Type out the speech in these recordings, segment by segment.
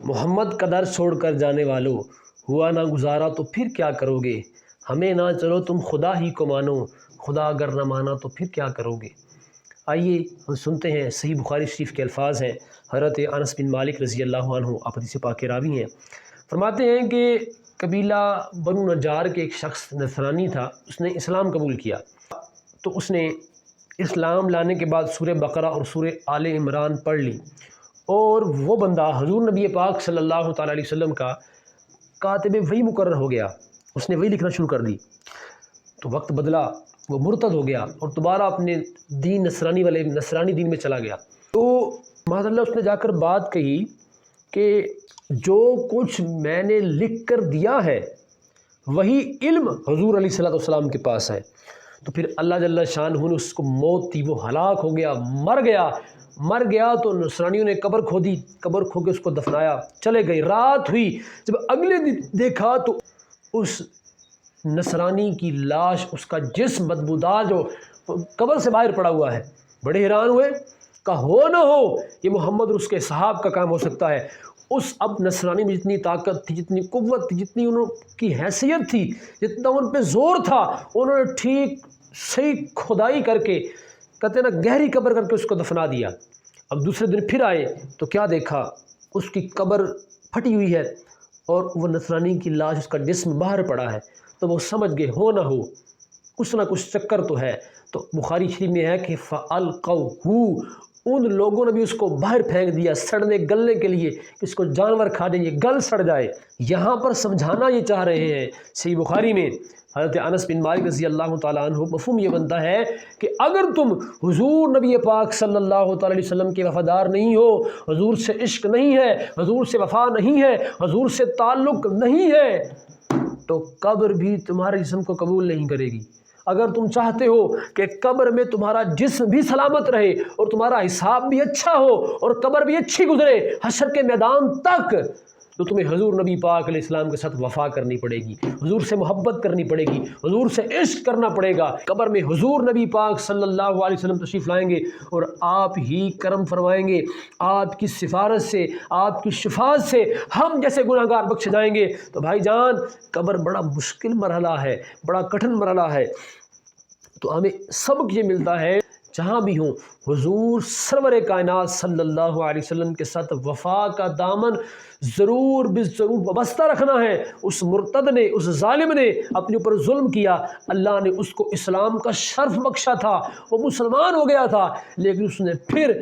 محمد کا در چھوڑ کر جانے والو، ہوا نہ گزارا تو پھر کیا کرو گے؟ ہمیں نہ چلو تم خدا ہی کو مانو، خدا اگر نہ مانا تو پھر کیا کرو گے؟ آئیے ہم سنتے ہیں، صحیح بخاری شریف کے الفاظ ہیں، حضرت انس بن مالک رضی اللہ عنہ آپ حدیث پاک کے راوی ہیں، فرماتے ہیں کہ قبیلہ بنو نجار کے ایک شخص نصرانی تھا، اس نے اسلام قبول کیا، تو اس نے اسلام لانے کے بعد سورہ بقرہ اور سورہ آل عمران پڑھ لی، اور وہ بندہ حضور نبی پاک صلی اللہ تعالیٰ علیہ وسلم کا کاتب وحی مقرر ہو گیا، اس نے وحی لکھنا شروع کر دی، تو وقت بدلا، وہ مرتد ہو گیا اور دوبارہ اپنے دین نصرانی دین میں چلا گیا۔ تو معاذ اللہ اس نے جا کر بات کہی کہ جو کچھ میں نے لکھ کر دیا ہے وہی علم حضور علیہ السلام کے پاس ہے، تو پھر اللہ جل شانہ نے اس کو موت دی، وہ ہلاک ہو گیا، مر گیا تو نصرانیوں نے قبر کھودی، قبر کھود کے اس کو دفنایا، چلے گئے، رات ہوئی، جب اگلے دن دیکھا تو اس نصرانی کی لاش، اس کا جسم بدبودار جو قبر سے باہر پڑا ہوا ہے، بڑے حیران ہوئے، کہا ہو نہ ہو یہ محمد اور اس کے صحاب کا کام ہو سکتا ہے۔ اس اب نصرانی میں جتنی طاقت تھی، جتنی قوت تھی، جتنی ان کی حیثیت تھی، جتنا ان پہ زور تھا، انہوں نے ٹھیک صحیح کھدائی کر کے، کہتے ہیں نا گہری قبر کر کے اس کو دفنا دیا۔ اب دوسرے دن پھر آئے تو کیا دیکھا، اس کی قبر پھٹی ہوئی ہے اور وہ نصرانی کی لاش، اس کا جسم باہر پڑا ہے، تو وہ سمجھ گئے ہو نہ ہو کچھ نہ کچھ چکر تو ہے۔ تو بخاری شریف میں ہے کہ فَأَلْقَوْهُ، ان لوگوں نے بھی اس کو باہر پھینک دیا سڑنے گلنے کے لیے، کہ اس کو جانور کھا جائیں، یہ گل سڑ جائے۔ یہاں پر سمجھانا یہ چاہ رہے ہیں، صحیح بخاری میں حضرت انس بن مالک رضی اللہ تعالیٰ عنہ، مفہوم یہ بنتا ہے کہ اگر تم حضور نبی پاک صلی اللہ تعالیٰ علیہ وسلم کے وفادار نہیں ہو، حضور سے عشق نہیں ہے، حضور سے وفا نہیں ہے، حضور سے تعلق نہیں ہے، تو قبر بھی تمہارے جسم کو قبول نہیں کرے گی۔ اگر تم چاہتے ہو کہ قبر میں تمہارا جسم بھی سلامت رہے اور تمہارا حساب بھی اچھا ہو اور قبر بھی اچھی گزرے حشر کے میدان تک، تو تمہیں حضور نبی پاک علیہ السلام کے ساتھ وفا کرنی پڑے گی، حضور سے محبت کرنی پڑے گی، حضور سے عشق کرنا پڑے گا۔ قبر میں حضور نبی پاک صلی اللہ علیہ وسلم تشریف لائیں گے اور آپ ہی کرم فرمائیں گے، آپ کی سفارت سے، آپ کی شفاعت سے ہم جیسے گناہ گار بخش جائیں گے۔ تو بھائی جان، قبر بڑا مشکل مرحلہ ہے، بڑا کٹھن مرحلہ ہے، تو ہمیں سبق یہ ملتا ہے جہاں بھی ہوں حضور سرور کائنات صلی اللہ علیہ وسلم کے ساتھ وفا کا دامن ضرور وابستہ رکھنا ہے۔ اس مرتد نے، اس ظالم نے اپنے اوپر ظلم کیا، اللہ نے اس کو اسلام کا شرف بخشا تھا، وہ مسلمان ہو گیا تھا، لیکن اس نے پھر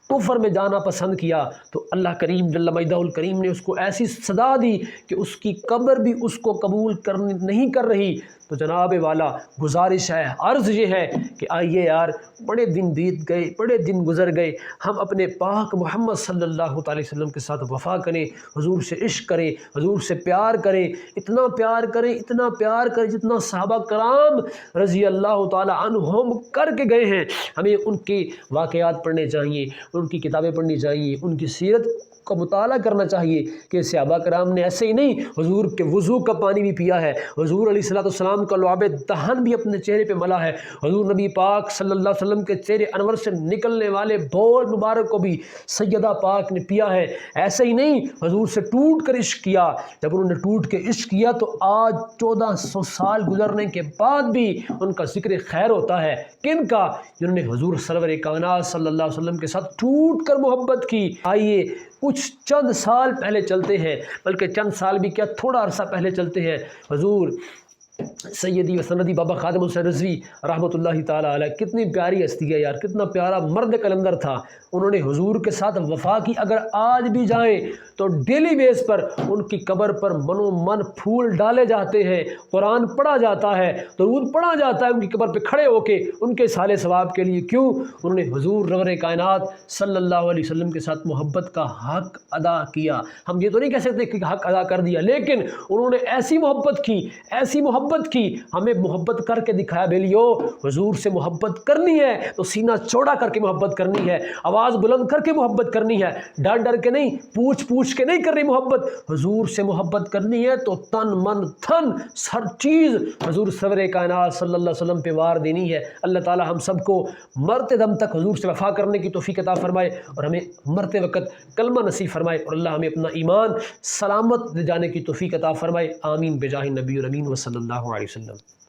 کفر میں جانا پسند کیا، تو اللہ کریم جل مجدہ الکریم نے اس کو ایسی سزا دی کہ اس کی قبر بھی اس کو قبول نہیں کر رہی۔ تو جناب والا گزارش ہے، عرض یہ ہے کہ آئیے یار، بڑے دن بیت گئے، بڑے دن گزر گئے، ہم اپنے پاک محمد صلی اللہ تعالی وسلم کے ساتھ وفا کریں، حضور سے عشق کریں، حضور سے پیار کریں، اتنا پیار کریں، اتنا پیار کریں جتنا صحابہ کرام رضی اللہ تعالی عنہم کر کے گئے ہیں۔ ہمیں ان کے واقعات پڑھنے چاہیے، ان کی کتابیں پڑھنی چاہیے، ان کی سیرت کا مطالعہ کرنا چاہیے کہ صحابہ کرام نے ایسے ہی نہیں حضور کے وضو کا پانی بھی پیا ہے، حضور علیہ السلام کا لعاب دہن بھی اپنے چہرے پہ ملا ہے، حضور نبی پاک صلی اللہ علیہ وسلم کے چہرے انور سے نکلنے والے بول مبارک کو بھی سیدہ پاک نے پیا ہے۔ ایسے ہی نہیں حضور سے ٹوٹ کر عشق کیا، جب انہوں نے ٹوٹ کے عشق کیا تو آج 1400 سال گزرنے کے بعد بھی ان کا ذکر خیر ہوتا ہے۔ کن کا؟ جنہوں نے حضور سرور کائنات صلی اللہ علیہ وسلم کے ساتھ ٹوٹ کر محبت کی۔ آئیے کچھ چند سال پہلے چلتے ہیں، بلکہ چند سال بھی کیا، تھوڑا عرصہ پہلے چلتے ہیں، حضور سیدی و سندی بابا خادم حسین رضوی رحمۃ اللہ تعالیٰ علیہ، کتنی پیاری ہستی ہے یار، کتنا پیارا مرد کلندر تھا، انہوں نے حضور کے ساتھ وفا کی۔ اگر آج بھی جائیں تو ڈیلی بیس پر ان کی قبر پر منو من پھول ڈالے جاتے ہیں، قرآن پڑھا جاتا ہے، درود پڑھا جاتا ہے ان کی قبر پہ کھڑے ہو کے ان کے سال ثواب کے لیے۔ کیوں؟ انہوں نے حضور رور کائنات صلی اللہ علیہ وسلم کے ساتھ محبت کا حق ادا کیا۔ ہم یہ تو نہیں کہہ سکتے کہ حق ادا کر دیا، لیکن انہوں نے ایسی محبت کی، ایسی محبت محبت کی، ہمیں محبت کر کے دکھایا بیلیو حضور سے محبت کرنی ہے تو سینہ چوڑا کر کے محبت کرنی ہے، آواز بلند کر کے محبت کرنی ہے، ڈر ڈر کے نہیں، پوچھ کے نہیں کرنی محبت، حضور سے محبت کرنی ہے تو تن من تھن ہر چیز حضور سرور کائنات صلی اللہ علیہ وسلم پہ وار دینی ہے۔ اللہ تعالی ہم سب کو مرتے دم تک حضور سے وفا کرنے کی توفیق عطا فرمائے اور ہمیں مرتے وقت کلمہ نصیب فرمائے، اور اللہ ہمیں اپنا ایمان سلامت لے جانے کی توفیق عطا فرمائے، آمین بجاہ نبی الامین وصلی اللہ علیہ وسلم۔